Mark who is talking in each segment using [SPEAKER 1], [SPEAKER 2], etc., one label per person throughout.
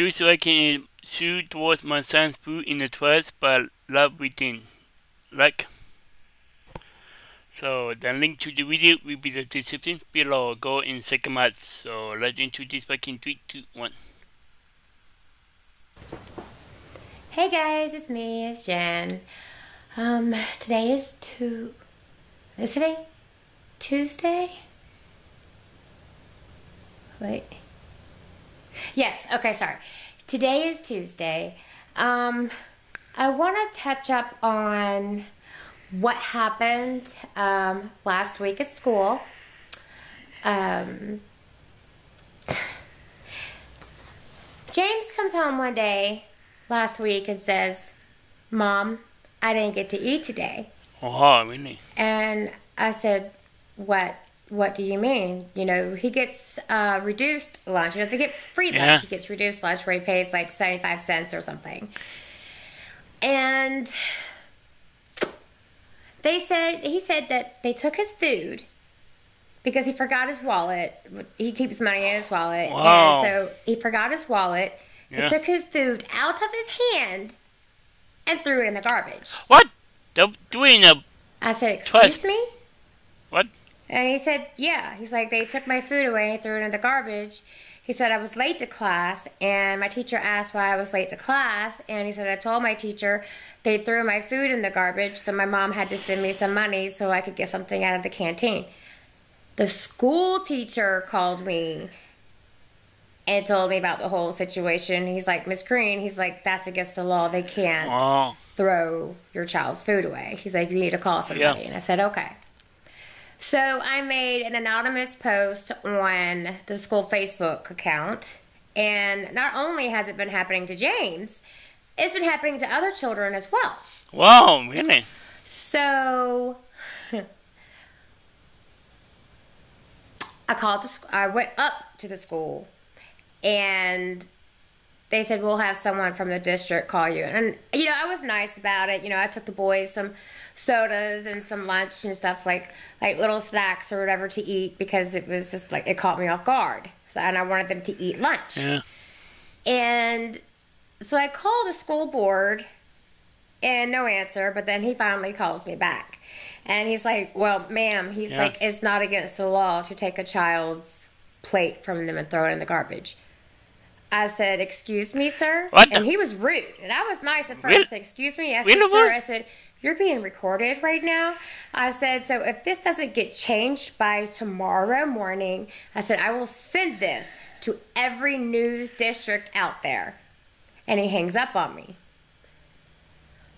[SPEAKER 1] Do so I can shoot towards my son's food in the toilet, but love within. Like. So the link to the video will be the description below. Go in second match. So let's introduce back in 3, 2, 1.
[SPEAKER 2] Hey guys, it's me, it's Jen. Today is today Tuesday? Wait. Yes, okay, sorry. Today is Tuesday. I want to touch up on what happened last week at school. James comes home one day last week and says, "Mom, I didn't get to eat today."
[SPEAKER 1] Oh, really?
[SPEAKER 2] And I said, What do you mean? You know, he gets reduced lunch. He doesn't get free lunch.
[SPEAKER 1] Yeah.
[SPEAKER 2] He gets reduced lunch where he pays like 75 cents or something. And he said that they took his food because he forgot his wallet. He keeps money in his wallet.
[SPEAKER 1] Wow.
[SPEAKER 2] And so he forgot his wallet.
[SPEAKER 1] Yeah.
[SPEAKER 2] He took his food out of his hand and threw it in the garbage.
[SPEAKER 1] What? They're doing a...
[SPEAKER 2] I said, "Excuse
[SPEAKER 1] Twice.
[SPEAKER 2] me?"
[SPEAKER 1] What?
[SPEAKER 2] And he said, "Yeah." He's like, "They took my food away and threw it in the garbage." He said, "I was late to class, and my teacher asked why I was late to class, and he said, I told my teacher they threw my food in the garbage, so my mom had to send me some money so I could get something out of the canteen." The school teacher called me and told me about the whole situation. He's like, "Miss Green," he's like, "that's against the law. They can't
[SPEAKER 1] Oh.
[SPEAKER 2] throw your child's food away." He's like, "You need to call somebody."
[SPEAKER 1] Yeah.
[SPEAKER 2] And I said, "Okay." So I made an anonymous post on the school Facebook account. And not only has it been happening to James, it's been happening to other children as well.
[SPEAKER 1] Wow, really?
[SPEAKER 2] So I went up to the school and they said, "We'll have someone from the district call you." And, you know, I was nice about it. You know, I took the boys some sodas and some lunch and stuff, like little snacks or whatever to eat, because it was just like, it caught me off guard. So, and I wanted them to eat lunch.
[SPEAKER 1] Yeah.
[SPEAKER 2] And so I called the school board and no answer, but then he finally calls me back. And he's like, "Well, ma'am," he's
[SPEAKER 1] Yeah.
[SPEAKER 2] like, "it's not against the law to take a child's plate from them and throw it in the garbage." I said, "Excuse me, sir?"
[SPEAKER 1] What the-
[SPEAKER 2] And he was rude. And I was nice at first.
[SPEAKER 1] Really?
[SPEAKER 2] I said, "Excuse me?" I said,
[SPEAKER 1] Really,
[SPEAKER 2] "Sir,"
[SPEAKER 1] boy?
[SPEAKER 2] I said, "You're being recorded right now." I said, "So if this doesn't get changed by tomorrow morning," I said, "I will send this to every news district out there." And he hangs up on me.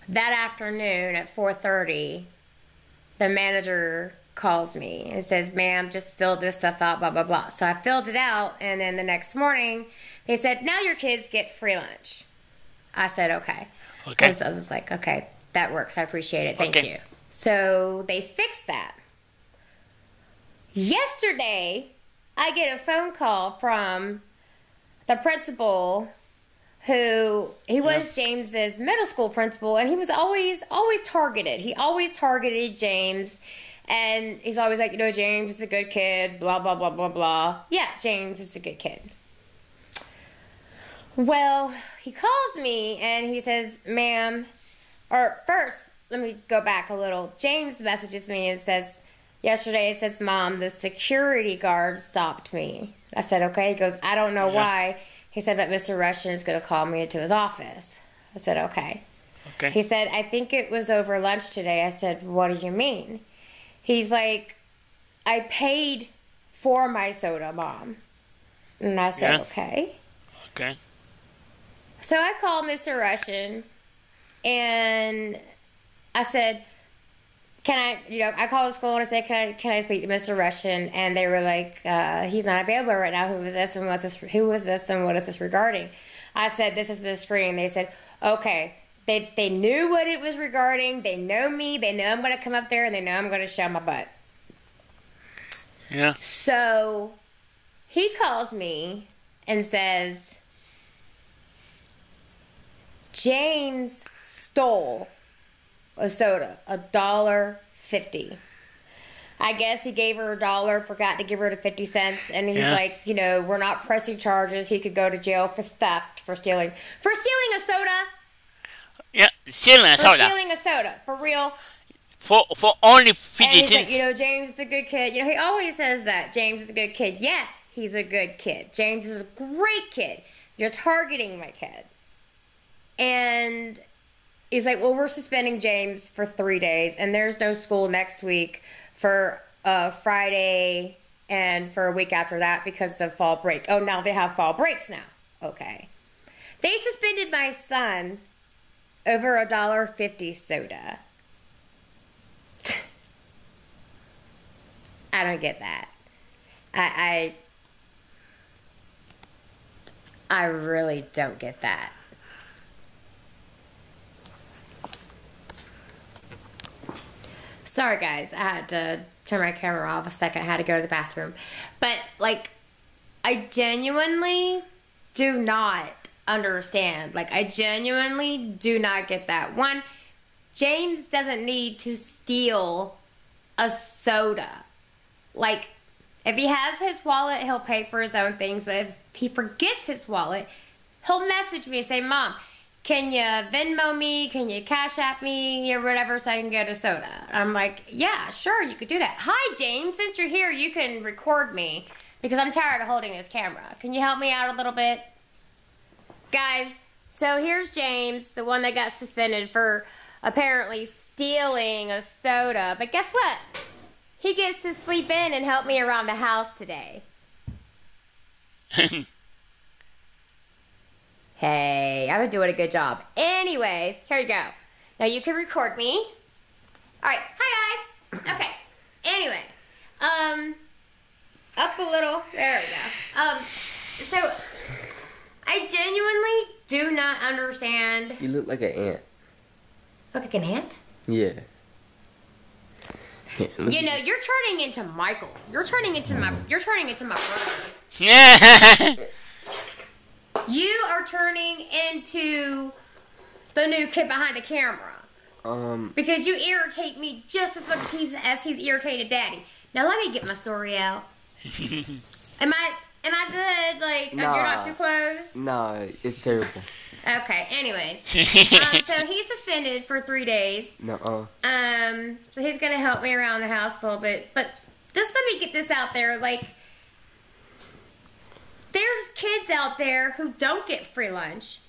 [SPEAKER 2] That afternoon at 4:30, the manager calls me and says, "Ma'am, just fill this stuff out, blah, blah, blah." So I filled it out, and then the next morning, they said, "Now your kids get free lunch." I said, "Okay."
[SPEAKER 1] Okay.
[SPEAKER 2] I was like, "Okay, that works. I appreciate it. Thank
[SPEAKER 1] Okay.
[SPEAKER 2] you." So they fixed that. Yesterday, I get a phone call from the principal, who he was James's middle school principal, and he was always targeted. He always targeted James, and he's always like, "You know, James is a good kid, blah, blah, blah, blah, blah." Yeah, James is a good kid. Well, he calls me and he says, "Ma'am," or first, let me go back a little. James messages me and says, yesterday, it says, "Mom, the security guard stopped me." I said, "Okay." He goes, "I don't know why." He said, "But Mr. Russian is going to call me into his office." I said, "Okay."
[SPEAKER 1] Okay.
[SPEAKER 2] He said, "I think it was over lunch today." I said, "What do you mean?" He's like, "I paid for my soda, Mom." And I said,
[SPEAKER 1] Yeah.
[SPEAKER 2] "Okay."
[SPEAKER 1] Okay.
[SPEAKER 2] So I called Mr. Russian and I said, I called the school and I said, can I speak to Mr. Russian? And they were like, "He's not available right now. Who is this and what's this? Who is this and what is this regarding?" I said, "This is Miss Green." They said, "Okay." They knew what it was regarding. They know me. They know I'm going to come up there and they know I'm going to show my butt.
[SPEAKER 1] Yeah.
[SPEAKER 2] So he calls me and says, "James stole a soda, $1.50. I guess he gave her $1, forgot to give her the 50 cents, and he's like, we're not pressing charges. He could go to jail for theft, for stealing a soda.
[SPEAKER 1] Yeah, stealing a soda.
[SPEAKER 2] For stealing a soda, for real.
[SPEAKER 1] For only 50
[SPEAKER 2] and he's
[SPEAKER 1] cents.
[SPEAKER 2] like, James is a good kid. He always says that. James is a good kid. Yes, he's a good kid. James is a great kid. You're targeting my kid. And he's like, well, we're suspending James for 3 days, and there's no school next week for Friday and for a week after that because of fall break. Oh, now they have fall breaks now. Okay. They suspended my son over a $1.50 soda. I don't get that. I really don't get that. Sorry, guys. I had to turn my camera off a second. I had to go to the bathroom. But, I genuinely do not understand. I genuinely do not get that. One, James doesn't need to steal a soda. If he has his wallet, he'll pay for his own things. But if he forgets his wallet, he'll message me and say, Mom, can you Venmo me? Can you Cash App me? Or whatever so I can get a soda. I'm like, yeah, sure, you could do that. Hi, James. Since you're here, you can record me because I'm tired of holding this camera. Can you help me out a little bit? Guys, so here's James, the one that got suspended for apparently stealing a soda. But guess what? He gets to sleep in and help me around the house today. Hey, I've been doing a good job. Anyways, here you go. Now you can record me. Alright, hi guys. Okay. Anyway, up a little. There we go. So I genuinely do not understand.
[SPEAKER 3] You look like an ant.
[SPEAKER 2] Look like an ant?
[SPEAKER 3] Yeah.
[SPEAKER 2] You're turning into Michael. You're turning into my brother.
[SPEAKER 1] Yeah.
[SPEAKER 2] You are turning into the new kid behind the camera. Because you irritate me just as much as he's irritated Daddy. Now let me get my story out. Am I good?
[SPEAKER 3] Nah.
[SPEAKER 2] You're not too close?
[SPEAKER 3] Nah, it's terrible.
[SPEAKER 2] Okay, anyways. So he's suspended for 3 days.
[SPEAKER 3] Nuh-uh.
[SPEAKER 2] So he's gonna help me around the house a little bit. But just let me get this out there, there's kids out there who don't get free lunch,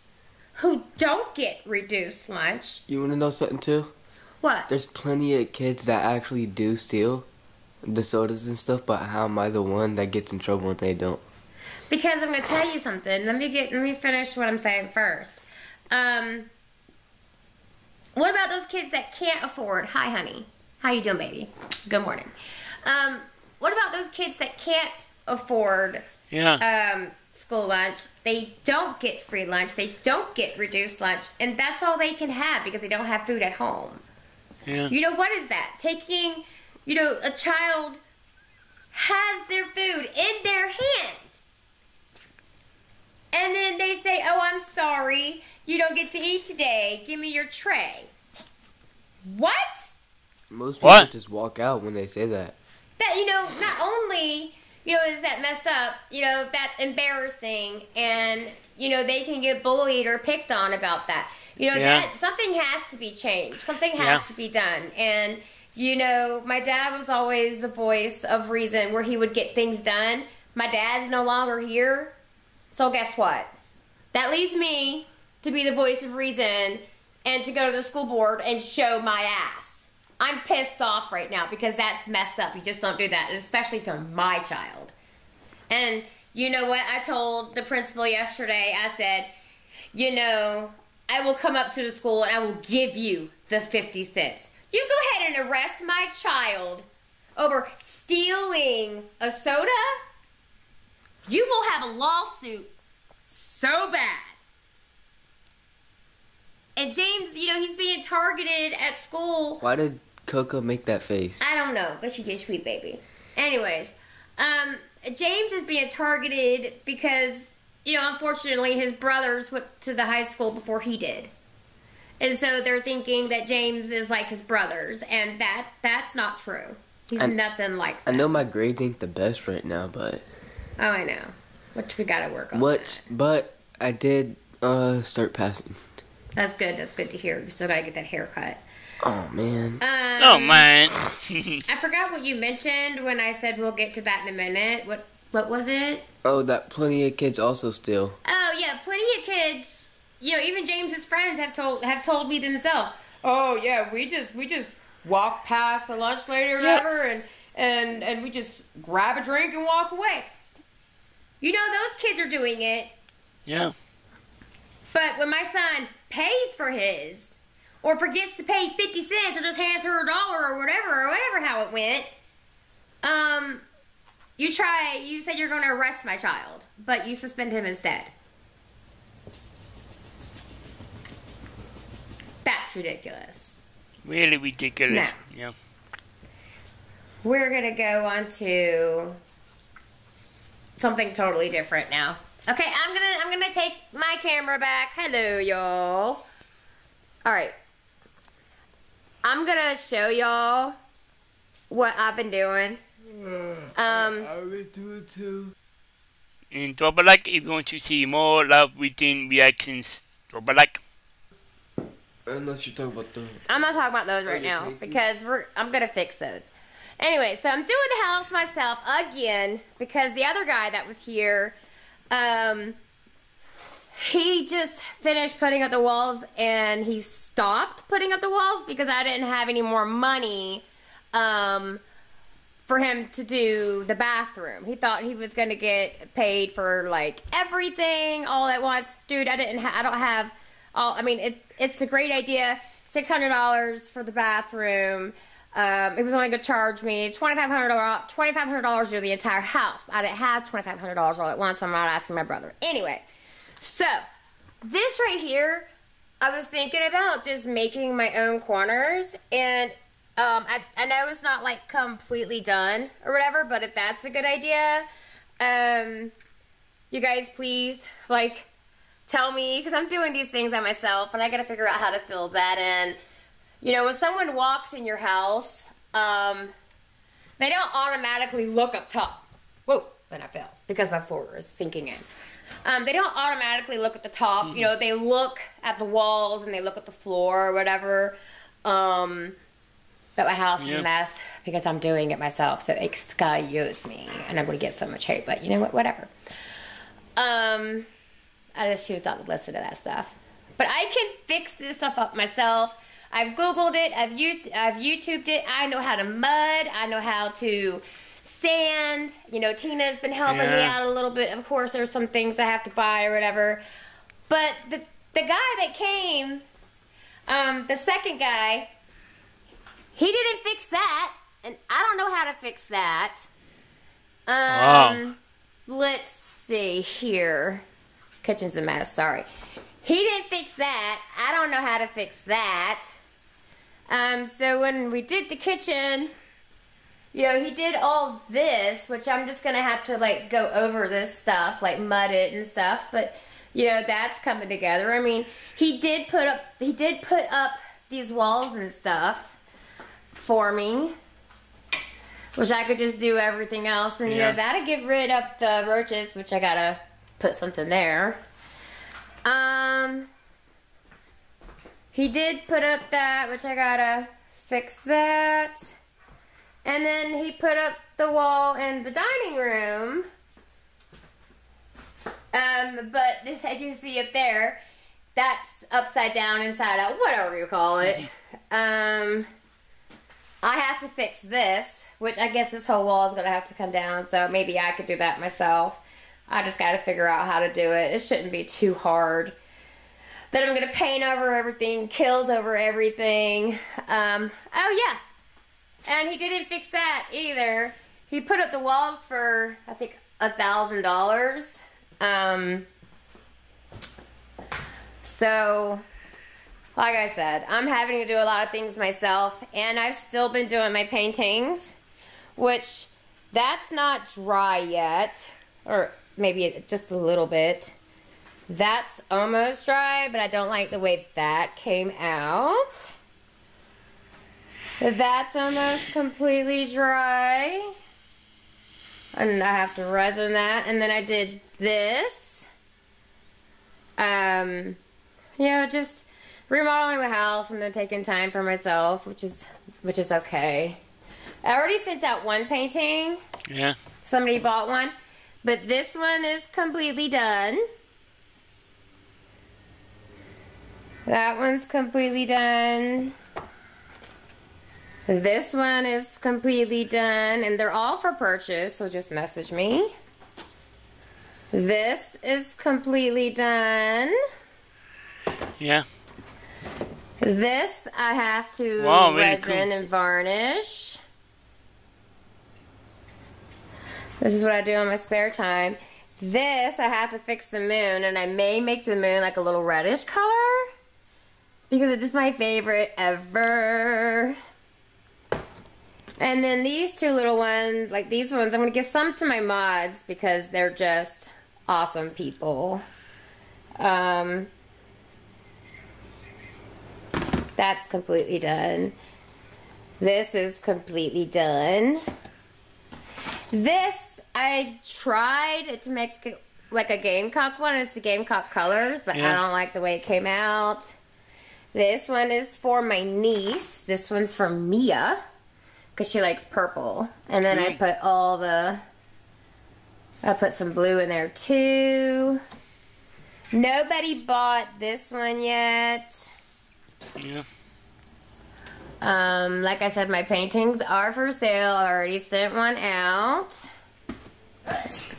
[SPEAKER 2] who don't get reduced lunch.
[SPEAKER 3] You want to know something, too?
[SPEAKER 2] What?
[SPEAKER 3] There's plenty of kids that actually do steal the sodas and stuff, but how am I the one that gets in trouble when they don't? Because
[SPEAKER 2] I'm going to tell you something. Let me finish what I'm saying first. What about those kids that can't afford... Hi, honey. How you doing, baby? Good morning. What about those kids that can't afford... school lunch? They don't get free lunch. They don't get reduced lunch. And that's all they can have because they don't have food at home.
[SPEAKER 1] Yeah.
[SPEAKER 2] What is that? Taking, a child has their food in their hand. And then they say, oh, I'm sorry. You don't get to eat today. Give me your tray. What?
[SPEAKER 3] Most people just walk out when they say that.
[SPEAKER 2] That, not only... is that messed up? That's embarrassing, and they can get bullied or picked on about that. That something has to be changed. Something has to be done. And my dad was always the voice of reason, where he would get things done. My dad's no longer here, so guess what? That leaves me to be the voice of reason and to go to the school board and show my ass. I'm pissed off right now because that's messed up. You just don't do that, especially to my child. And you know what? I told the principal yesterday, I said, I will come up to the school and I will give you the 50 cents. You go ahead and arrest my child over stealing a soda. You will have a lawsuit so bad. And James, he's being targeted at school.
[SPEAKER 3] Why did Coco make that face?
[SPEAKER 2] I don't know, but she's a sweet baby. Anyways, James is being targeted because, unfortunately his brothers went to the high school before he did. And so they're thinking that James is like his brothers, and that's not true. He's nothing like
[SPEAKER 3] I
[SPEAKER 2] that.
[SPEAKER 3] know my grades ain't the best right now, but...
[SPEAKER 2] Oh, I know. Which we gotta work on.
[SPEAKER 3] But I did start passing.
[SPEAKER 2] That's good. That's good to hear. You still gotta get that haircut.
[SPEAKER 3] Oh, man.
[SPEAKER 1] Oh, man.
[SPEAKER 2] I forgot what you mentioned when I said we'll get to that in a minute. What was it?
[SPEAKER 3] Oh, that plenty of kids also steal.
[SPEAKER 2] Oh yeah, plenty of kids. You know, even James's friends have told me themselves. Oh yeah, we just walk past the lunch lady or whatever, and we just grab a drink and walk away. You know, those kids are doing it.
[SPEAKER 1] Yeah.
[SPEAKER 2] But when my son pays for his, or forgets to pay 50 cents, or just hands her $1 or whatever how it went, you said you're going to arrest my child, but you suspend him instead. That's ridiculous.
[SPEAKER 1] Really ridiculous.
[SPEAKER 2] No.
[SPEAKER 1] Yeah.
[SPEAKER 2] We're going to go on to something totally different now. Okay, I'm gonna take my camera back. Hello, y'all. All right. I'm gonna show y'all what I've been doing.
[SPEAKER 3] I will do it too.
[SPEAKER 1] And drop a like if you want to see more love within reactions. Drop a like.
[SPEAKER 3] Unless you're talking about the...
[SPEAKER 2] I'm not talking about those right
[SPEAKER 3] you
[SPEAKER 2] now
[SPEAKER 3] painting?
[SPEAKER 2] because I'm gonna fix those. Anyway, so I'm doing the house myself again because the other guy that was here, he just finished putting up the walls and he stopped putting up the walls because I didn't have any more money for him to do the bathroom. He thought he was going to get paid for like everything all at once. Dude, I don't have all, I mean, it's a great idea. $600 for the bathroom. It was only going to charge me $2,500 to do the entire house. I didn't have $2,500 all at once, so I'm not asking my brother. Anyway, so this right here, I was thinking about just making my own corners, and I know it's not like completely done or whatever, but if that's a good idea, you guys please like tell me, because I'm doing these things by myself, and I got to figure out how to fill that in. You know, when someone walks in your house, they don't automatically look up top. Whoa, and I fell because my floor is sinking in. They don't automatically look at the top. You know, they look at the walls and they look at the floor or whatever. But my house is a mess because I'm doing it myself. So excuse me. And I'm going to get so much hate, but you know what? Whatever. I just choose not to listen to that stuff. But I can fix this stuff up myself. I've Googled it. I've YouTubed it. I know how to mud. I know how to sand. You know, Tina's been helping me out a little bit. Of course, there's some things I have to buy or whatever. But the guy that came, the second guy, he didn't fix that. And I don't know how to fix that. Let's see here. Kitchen's a mess, sorry. He didn't fix that. I don't know how to fix that. So when we did the kitchen, you know, he did all this, which I'm just going to have to, like, go over this stuff, like, mud it and stuff. But, you know, that's coming together. I mean, he did put up these walls and stuff for me, which I could just do everything else. And, you know, that'll get rid of the roaches, which I got to put something there. He did put up that, which I gotta fix that. And then he put up the wall in the dining room. But this, as you see up there, that's upside down, inside out, whatever you call it. I have to fix this, which I guess this whole wall is gonna have to come down, so maybe I could do that myself. I just gotta figure out how to do it. It shouldn't be too hard. Then I'm going to paint over everything, kills over everything. Oh, yeah. And he didn't fix that either. He put up the walls for, I think, $1,000. So, like I said, I'm having to do a lot of things myself. And I've still been doing my paintings, which that's not dry yet. Or maybe just a little bit. That's almost dry, but I don't like the way that came out. That's almost completely dry. And I have to resin that. And then I did this. Just remodeling the house and then taking time for myself, which is okay. I already sent out one painting.
[SPEAKER 1] Yeah.
[SPEAKER 2] Somebody bought one. But this one is completely done. That one's completely done. This one is completely done, and they're all for purchase, so just message me. This is completely done.
[SPEAKER 1] Yeah.
[SPEAKER 2] This I have to
[SPEAKER 1] really
[SPEAKER 2] resin
[SPEAKER 1] cool.
[SPEAKER 2] and varnish. This is what I do in my spare time. This I have to fix the moon, and I may make the moon like a little reddish color because it's just my favorite ever. And then these two little ones, like these ones, I'm going to give some to my mods because they're just awesome people. That's completely done. This is completely done. This, I tried to make like a Gamecock one. It's the Gamecock colors, but I don't like the way it came out. This one is for my niece. This one's for Mia. Because she likes purple. And then I put some blue in there too. Nobody bought this one yet.
[SPEAKER 1] Yeah.
[SPEAKER 2] Like I said, my paintings are for sale. I already sent one out. Oops.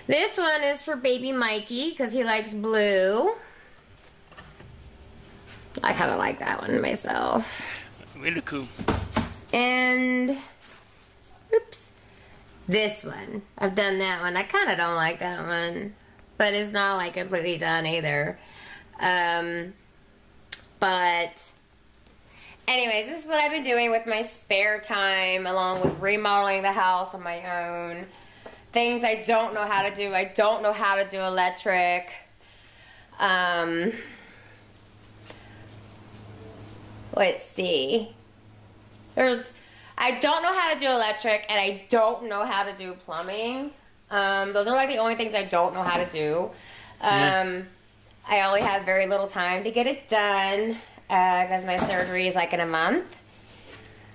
[SPEAKER 2] This one is for baby Mikey because he likes blue. I kind of like that one myself.
[SPEAKER 1] Really cool.
[SPEAKER 2] And, oops, this one. I've done that one. I kind of don't like that one, but it's not like completely done either. But, anyways, this is what I've been doing with my spare time, along with remodeling the house on my own. Things I don't know how to do. I don't know how to do electric. Let's see. I don't know how to do electric, and I don't know how to do plumbing. Those are like the only things I don't know how to do. I only have very little time to get it done because my surgery is like in a month,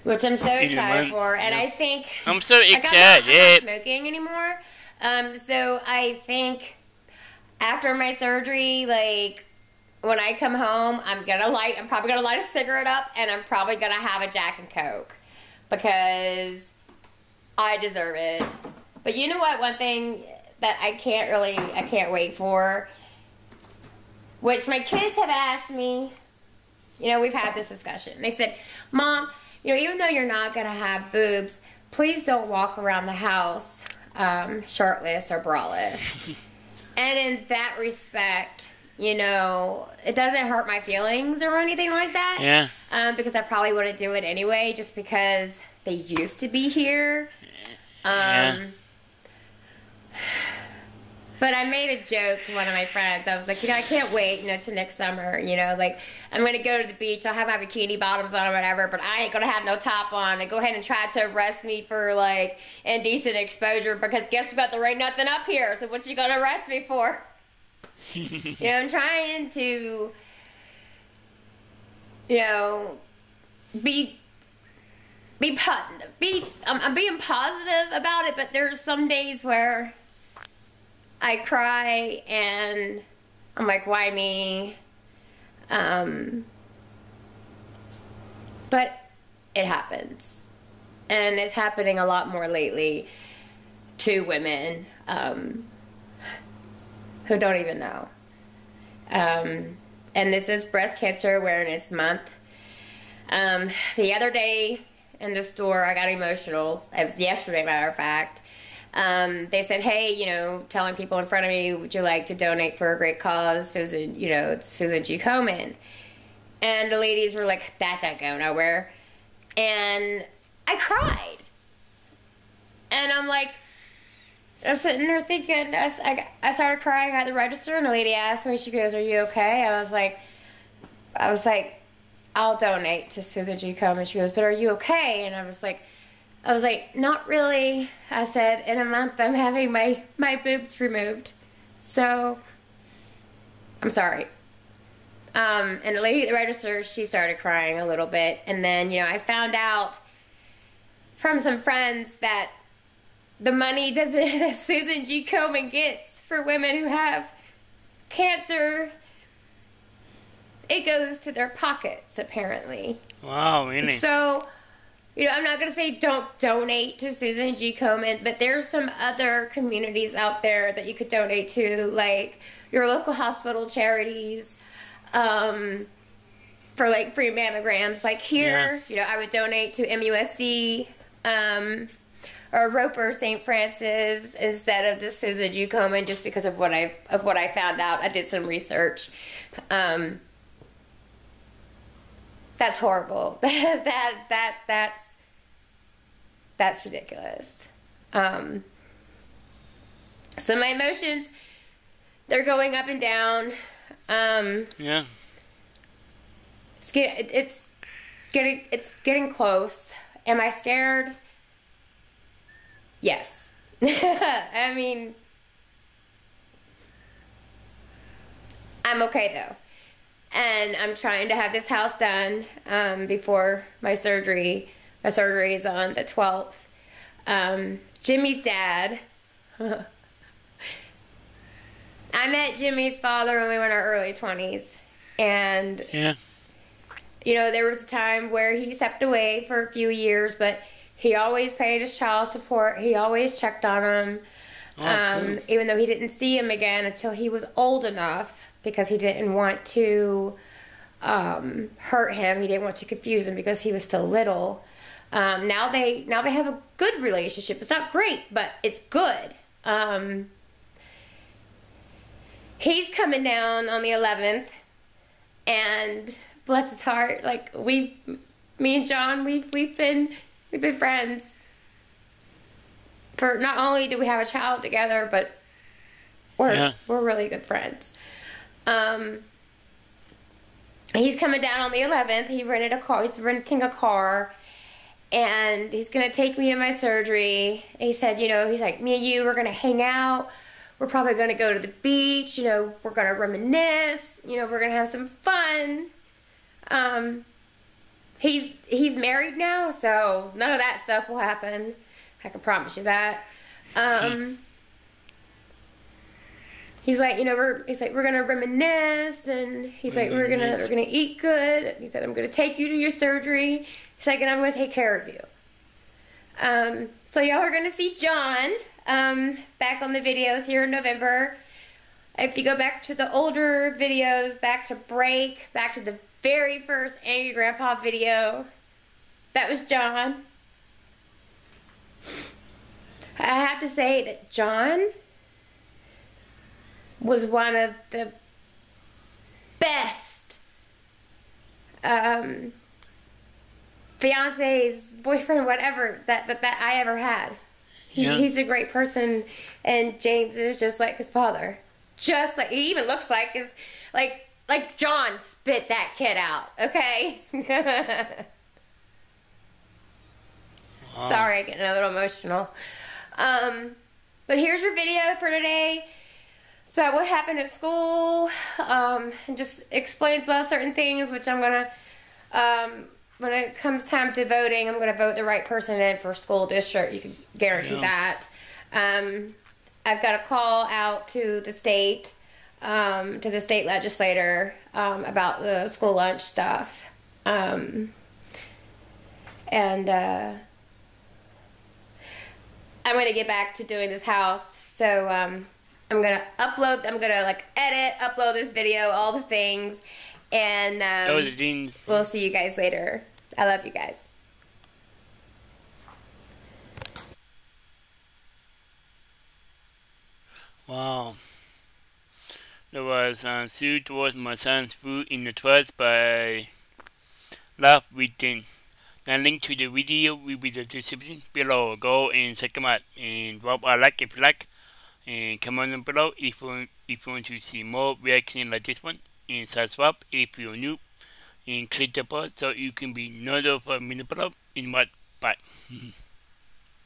[SPEAKER 2] which I'm so excited for. And I think
[SPEAKER 1] I'm so excited.
[SPEAKER 2] I'm not smoking anymore. So I think after my surgery, like, when I come home, I'm probably gonna light a cigarette up, and I'm probably gonna have a Jack and Coke because I deserve it. But you know what? One thing that I can't wait for, which my kids have asked me. You know, we've had this discussion. They said, "Mom, you know, even though you're not gonna have boobs, please don't walk around the house shirtless or braless." And in that respect, you know, it doesn't hurt my feelings or anything like that.
[SPEAKER 1] Yeah.
[SPEAKER 2] Because I probably wouldn't do it anyway, just because they used to be here. But I made a joke to one of my friends. I was like, you know, I can't wait, you know, to next summer. You know, like, I'm going to go to the beach. I'll have my bikini bottoms on or whatever, but I ain't going to have no top on. And go ahead and try to arrest me for, like, indecent exposure because guess what? There ain't nothing up here. So what you going to arrest me for? You know, I'm trying to, you know, I'm being positive about it, but there's some days where I cry and I'm like, why me? But it happens. And it's happening a lot more lately to women who don't even know. And this is Breast Cancer Awareness Month. The other day in the store, I got emotional. It was yesterday, matter of fact. They said, hey, you know, telling people in front of me, would you like to donate for a great cause, Susan, you know, Susan G. Komen. And the ladies were like, that don't go nowhere. And I cried. And I'm like, I was sitting there thinking, I started crying at the register, and the lady asked me, she goes, are you okay? I was like, I'll donate to Susan G. Komen. She goes, but are you okay? And I was like, not really. I said, in a month I'm having my boobs removed. So, I'm sorry. And the lady at the register, she started crying a little bit. And then, I found out from some friends that the money that Susan G. Komen gets for women who have cancer, it goes to their pockets, apparently.
[SPEAKER 1] Wow, really?
[SPEAKER 2] So, I'm not going to say don't donate to Susan G. Komen, but there's some other communities out there that you could donate to, like your local hospital charities, for like free mammograms. Like here, I would donate to MUSC, or Roper St. Francis instead of the Susan G. Komen, just because of what I found out. I did some research. That's horrible. That's ridiculous. So my emotions, they're going up and down.
[SPEAKER 1] Yeah.
[SPEAKER 2] It's getting close. Am I scared? Yes. I mean, I'm okay though. And I'm trying to have this house done before my surgery. My surgery is on the 12th. Jimmy's dad. I met Jimmy's father when we were in our early 20s. And, there was a time where he stepped away for a few years, but he always paid his child support. He always checked on him. Cool. Even though he didn't see him again until he was old enough, because he didn't want to hurt him. He didn't want to confuse him because he was still little. Now they have a good relationship. It's not great, but it's good. He's coming down on the 11th, and bless his heart, like me and John, we've been friends. For not only do we have a child together, but we're really good friends. He's coming down on the 11th. He rented a car. He's renting a car, and he's gonna take me to my surgery. He said, he's like, me and you, we're gonna hang out. We're probably gonna go to the beach. We're gonna reminisce. We're gonna have some fun. He's married now, so none of that stuff will happen. I can promise you that. He's like, we're gonna reminisce, and he's like, we're gonna eat good. He said, I'm gonna take you to your surgery. He's like, and I'm gonna take care of you. So y'all are gonna see John back on the videos here in November. If you go back to the older videos, back to break, back to the very first Angry Grandpa video, that was John. I have to say that John was one of the best fiance's, boyfriend, whatever that I ever had. He's a great person, and James is just like his father. Just like, he even looks like his, like John spit that kid out, okay? Sorry, I'm getting a little emotional. But here's your video for today. It's about what happened at school, and just explains about certain things, which I'm gonna, when it comes time to voting, I'm gonna vote the right person in for school district. You can guarantee that. I've got a call out to the state legislator, about the school lunch stuff. And I'm going to get back to doing this house. So I'm going to edit, upload this video, all the things. And we'll see you guys later. I love you guys.
[SPEAKER 1] Wow. There was Sue towards my son's food in the toilet by Love Within. The link to the video will be in the description below. Go and check them out and drop a like if you like. And comment down below if you want to see more reaction like this one. And subscribe if you're new. and click the bell so you can be notified when I put up in my bye.